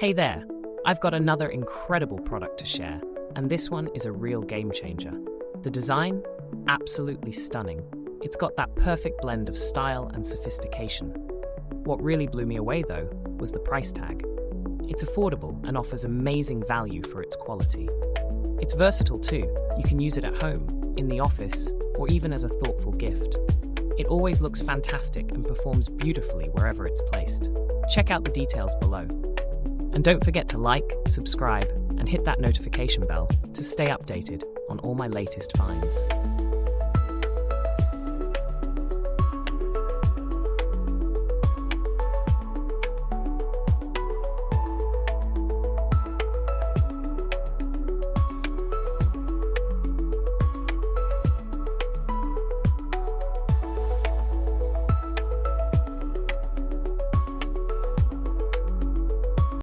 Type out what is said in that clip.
Hey there, I've got another incredible product to share, and this one is a real game changer. The design? Absolutely stunning. It's got that perfect blend of style and sophistication. What really blew me away, though, was the price tag. It's affordable and offers amazing value for its quality. It's versatile too. You can use it at home, in the office, or even as a thoughtful gift. It always looks fantastic and performs beautifully wherever it's placed. Check out the details below. And don't forget to like, subscribe, and hit that notification bell to stay updated on all my latest finds.